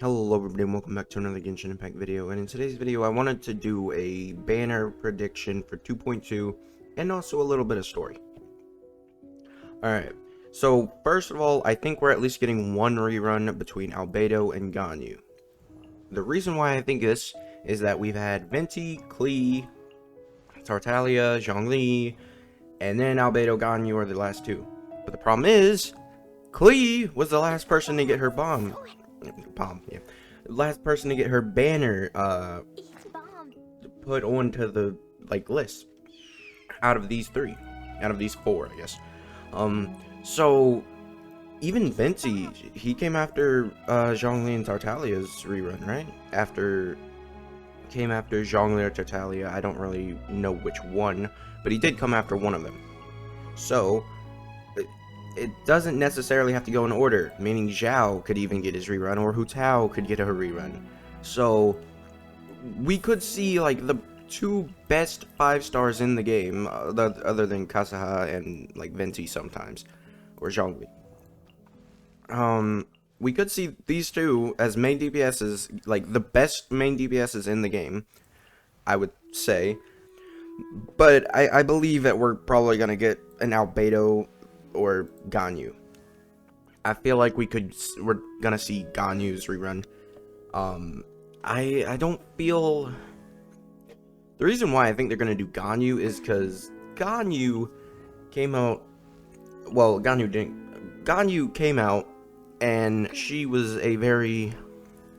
Hello everybody and welcome back to another Genshin Impact video, and in today's video I wanted to do a banner prediction for 2.2 and also a little bit of story. Alright, so first of all, I think we're at least getting one rerun between Albedo and Ganyu. The reason why I think this is that we've had Venti, Klee, Tartaglia, Zhongli, and then Albedo, Ganyu are the last two. But the problem is, Klee was the last person to get her bomb, yeah. Last person to get her banner put onto the list out of these four, I guess. So even Venti, he came after Zhongli and Tartaglia's rerun, right? Came after Zhongli or Tartaglia. I don't really know which one, but he did come after one of them. So it doesn't necessarily have to go in order, meaning Zhao could even get his rerun, or Hu Tao could get a rerun. So we could see like the two best 5 stars in the game, other than Kazuha and like Venti sometimes, or Zhongli. We could see these two as main DPSs, like the best main DPSs in the game, I would say. But I believe that we're probably gonna get an Albedo or Ganyu. I feel like we're gonna see Ganyu's rerun. I don't feel... The reason why I think they're gonna do Ganyu is because Ganyu came out... Well, Ganyu didn't... Ganyu came out, and she was a very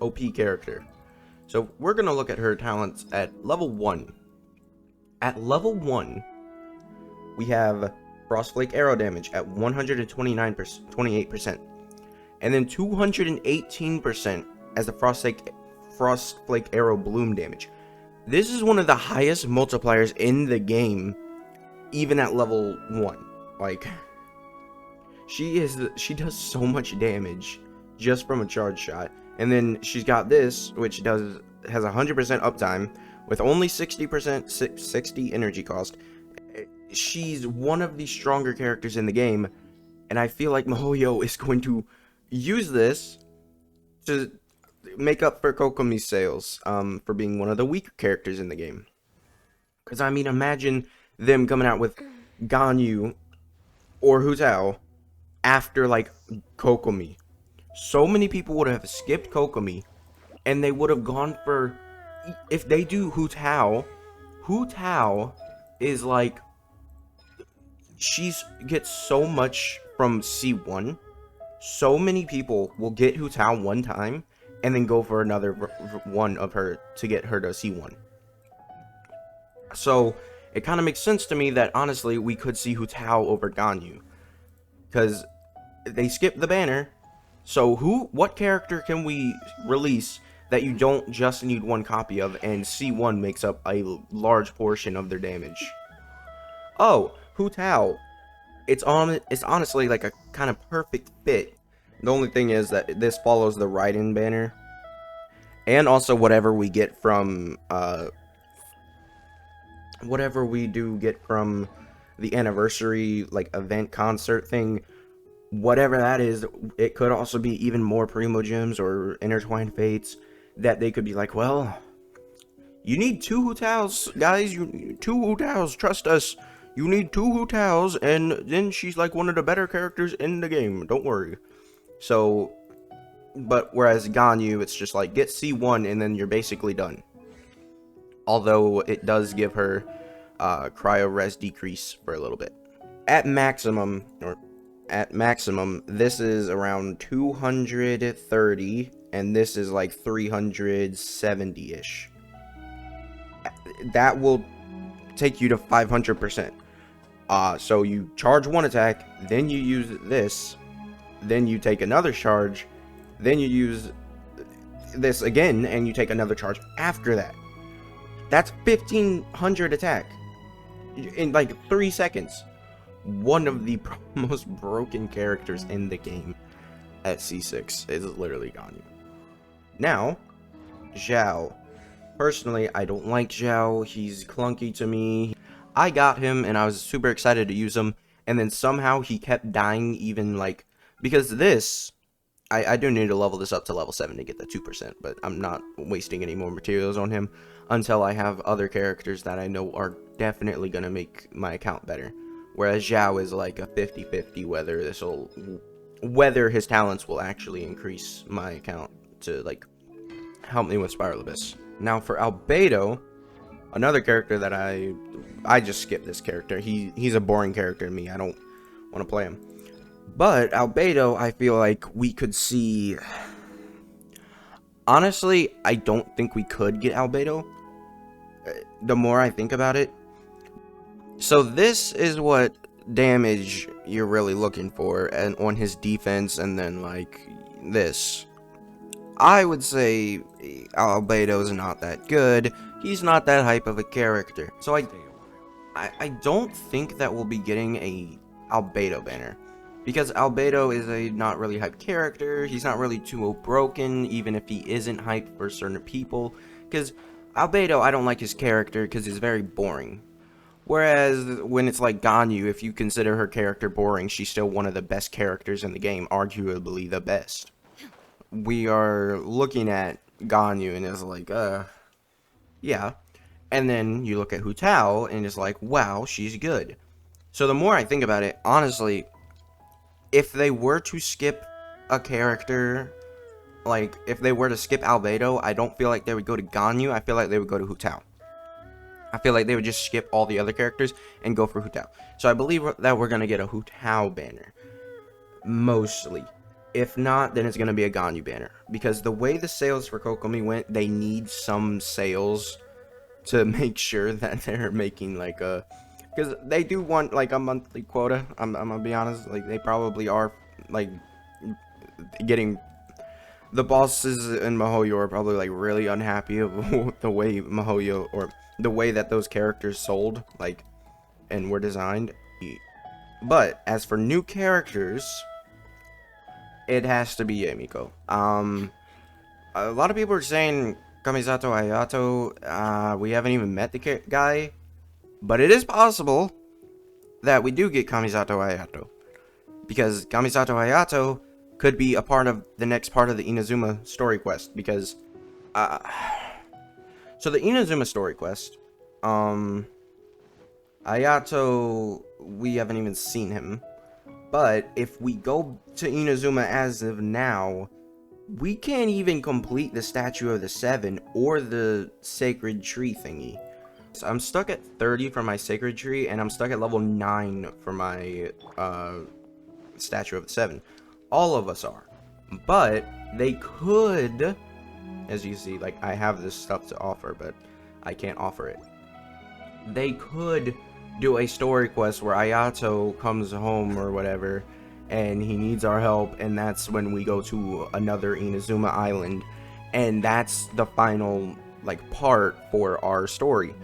OP character. So we're gonna look at her talents at level 1. At level 1, we have Frostflake arrow damage at 128%, and then 218% as the Frostflake arrow bloom damage. This is one of the highest multipliers in the game, even at level 1. Like, she does so much damage just from a charge shot. And then she's got this, which has 100% uptime with only 60 energy cost. She's one of the stronger characters in the game, and I feel like MiHoYo is going to use this to make up for Kokomi's sales, for being one of the weaker characters in the game. Because, I mean, imagine them coming out with Ganyu or Hu Tao after, like, Kokomi. So many people would have skipped Kokomi, and they would have gone for... If they do Hu Tao is, like... She gets so much from C1. So many people will get Hu Tao one time and then go for another one of her to get her to C1. So it kind of makes sense to me that honestly we could see Hu Tao over Ganyu, because they skipped the banner. So what character can we release that you don't just need one copy of, and C1 makes up a large portion of their damage? Oh, Hu Tao. It's honestly like a kind of perfect fit. The only thing is that this follows the Raiden banner, and also whatever we get from whatever we do get from the anniversary like event concert thing, whatever that is. It could also be even more Primo Gems or Intertwined Fates that they could be like, well, you need 2 Hu Taos, guys. You 2 Hu Taos, trust us. You need 2 Hu Taos, and then she's like one of the better characters in the game. Don't worry. So, but whereas Ganyu, it's just like get C1 and then you're basically done. Although it does give her cryo res decrease for a little bit. At maximum, this is around 230, and this is like 370-ish. That will take you to 500%. So you charge one attack, then you use this, then you take another charge, then you use this again, and you take another charge after that. That's 1500 attack in like 3 seconds. One of the most broken characters in the game at C6 is literally Ganyu. Now, Zhao. Personally, I don't like Zhao. He's clunky to me. I got him, and I was super excited to use him, and then somehow he kept dying even, like... Because this, I do need to level this up to level 7 to get the 2%, but I'm not wasting any more materials on him until I have other characters that I know are definitely going to make my account better. Whereas Zhao is like a 50-50 whether his talents will actually increase my account to like help me with Spiral Abyss. Now for Albedo, another character that I just skipped this character. He's a boring character to me. I don't want to play him. But Albedo, I feel like we could see. Honestly, I don't think we could get Albedo. The more I think about it. So this is what damage you're really looking for, and on his defense, and then like this. I would say Albedo's not that good. He's not that hype of a character. So I don't think that we'll be getting a Albedo banner. Because Albedo is a not really hyped character. He's not really too broken, even if he isn't hyped for certain people. Because Albedo, I don't like his character because he's very boring. Whereas when it's like Ganyu, if you consider her character boring, she's still one of the best characters in the game, arguably the best. We are looking at Ganyu and it's like, yeah. And then you look at Hu Tao and it's like, wow, she's good. So the more I think about it, honestly, if they were to skip a character, like, if they were to skip Albedo, I don't feel like they would go to Ganyu. I feel like they would go to Hu Tao. I feel like they would just skip all the other characters and go for Hu Tao. So I believe that we're going to get a Hu Tao banner. Mostly. If not, then it's going to be a Ganyu banner. Because the way the sales for Kokomi went, they need some sales to make sure that they're making, like, a... Because they do want, like, a monthly quota. I'm gonna be honest. Like, they probably are, like, getting... The bosses in MiHoYo are probably, like, really unhappy of the way MiHoYo, or the way that those characters sold, like, and were designed. But, as for new characters, it has to be Yamiko. A lot of people are saying Kamisato Hayato. We haven't even met the guy. But it is possible that we do get Kamisato Hayato. Because Kamisato Hayato could be a part of the next part of the Inazuma story quest. Because, so the Inazuma story quest, Hayato, we haven't even seen him. But if we go to Inazuma as of now, we can't even complete the Statue of the Seven or the Sacred Tree thingy. So I'm stuck at 30 for my Sacred Tree, and I'm stuck at level 9 for my Statue of the Seven. All of us are. But they could, as you see, like, I have this stuff to offer, but I can't offer it. They could do a story quest where Hayato comes home or whatever, and he needs our help, and that's when we go to another Inazuma Island, and that's the final, like, part for our story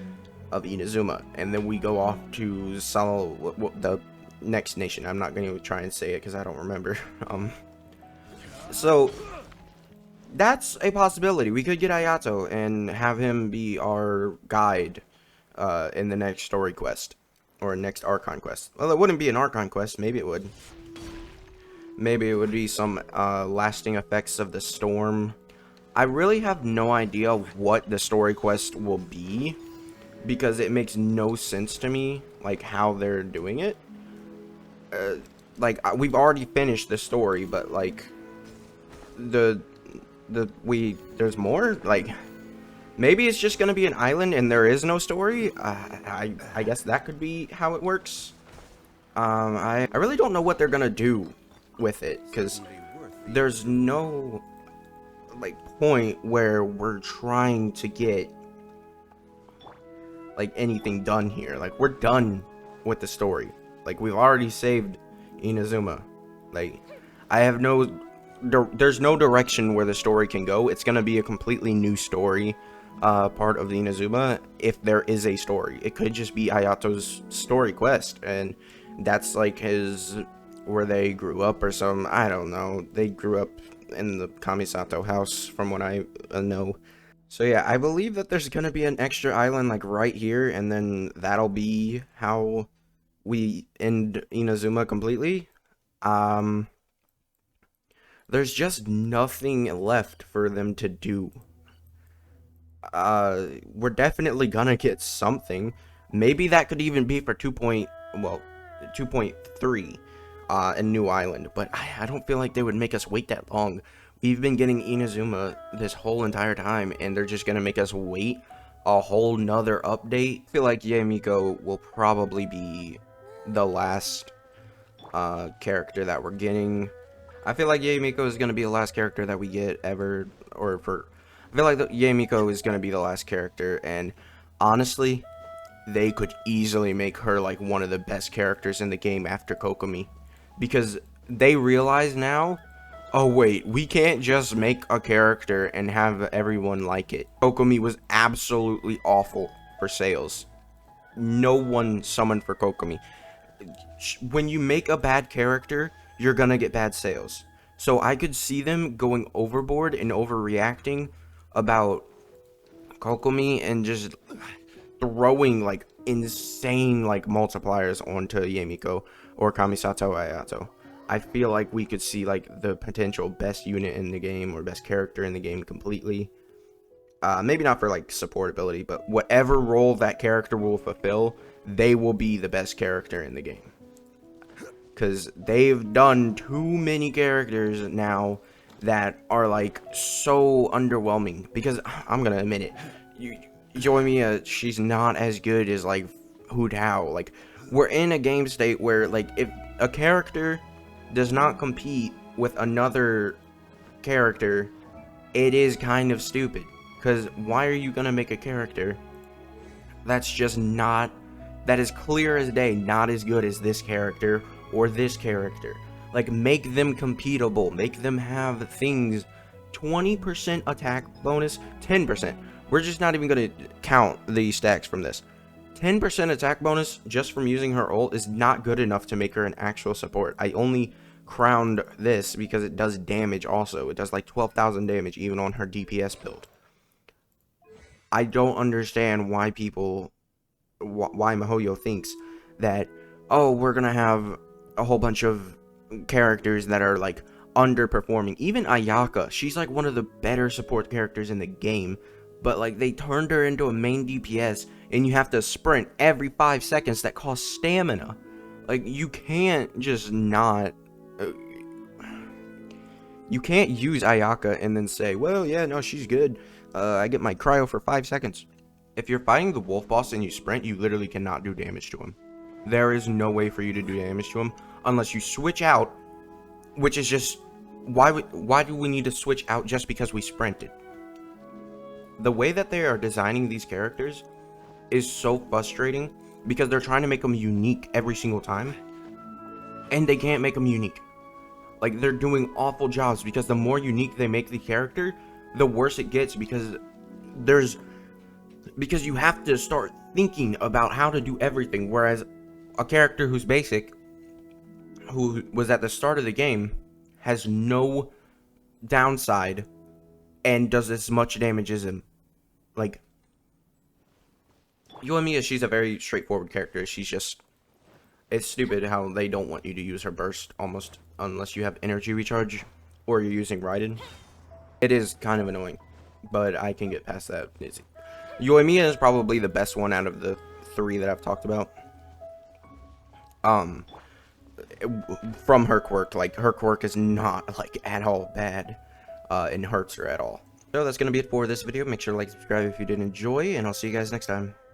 of Inazuma, and then we go off to the next nation. I'm not going to try and say it because I don't remember. So that's a possibility. We could get Hayato and have him be our guide in the next story quest or next Archon quest. Well, it wouldn't be an Archon quest. Maybe it would. Maybe it would be some lasting effects of the storm. I really have no idea what the story quest will be, because it makes no sense to me, like, how they're doing it. Like, we've already finished the story, but, like, there's more? Like, maybe it's just gonna be an island and there is no story? I guess that could be how it works. I really don't know what they're gonna do with it, because there's no, like, point where we're trying to get, like, anything done here. Like, we're done with the story. Like, we've already saved Inazuma. Like, I have there's no direction where the story can go. It's gonna be a completely new story, part of the Inazuma, if there is a story. It could just be Hayato's story quest, and that's like where they grew up or some, I don't know. They grew up in the Kamisato house, from what I know. So yeah, I believe that there's gonna be an extra island, like, right here, and then that'll be how we end Inazuma completely. There's just nothing left for them to do. We're definitely gonna get something. Maybe that could even be for 2.3 in New Island, but I don't feel like they would make us wait that long. We've been getting Inazuma this whole entire time, and they're just gonna make us wait a whole nother update. I feel like Yae Miko will probably be the last character that we're getting. I feel like Yae Miko is gonna be the last character that we get ever, I feel like Yae Miko is gonna be the last character, and honestly, they could easily make her like one of the best characters in the game after Kokomi, because they realize now, oh wait, we can't just make a character and have everyone like it. Kokomi was absolutely awful for sales. No one summoned for Kokomi. When you make a bad character, you're gonna get bad sales. So I could see them going overboard and overreacting about Kokomi and just throwing like insane like multipliers onto Yae Miko or Kamisato Ayato. I feel like we could see like the potential best unit in the game or best character in the game completely. Maybe not for like support ability, but whatever role that character will fulfill, they will be the best character in the game. Because they've done too many characters now that are like so underwhelming. Because I'm gonna admit it, Yoimiya, she's not as good as like Hu Tao. Like, we're in a game state where like if a character does not compete with another character, it is kind of stupid. Because why are you gonna make a character that's just not, that is clear as day, not as good as this character or this character? Like, make them competable, make them have things, 20% attack bonus, 10%. We're just not even gonna count the stacks from this. 10% attack bonus just from using her ult is not good enough to make her an actual support. I only crowned this because it does damage also. It does like 12,000 damage even on her DPS build. I don't understand why why MiHoYo thinks that, oh, we're gonna have a whole bunch of characters that are like underperforming. Even Ayaka, she's like one of the better support characters in the game, but like they turned her into a main DPS and you have to sprint every 5 seconds. That costs stamina. Like, you can't just not you can't use Ayaka and then say, well, yeah, no, she's good, I get my cryo for 5 seconds. If you're fighting the wolf boss and you sprint, you literally cannot do damage to him. There is no way for you to do damage to him unless you switch out, which is just, why do we need to switch out just because we sprinted? The way that they are designing these characters is so frustrating because they're trying to make them unique every single time, and they can't make them unique. Like, they're doing awful jobs because the more unique they make the character, the worse it gets, because you have to start thinking about how to do everything, whereas a character who's basic, who was at the start of the game, has no downside and does as much damage as him. Like, Yoimiya, she's a very straightforward character. She's just, it's stupid how they don't want you to use her burst almost unless you have energy recharge or you're using Raiden. It is kind of annoying, but I can get past that. Yoimiya is probably the best one out of the 3 that I've talked about. From her quirk, like, her quirk is not like at all bad and hurts her at all. So that's gonna be it for this video. Make sure to like, subscribe if you did enjoy, and I'll see you guys next time.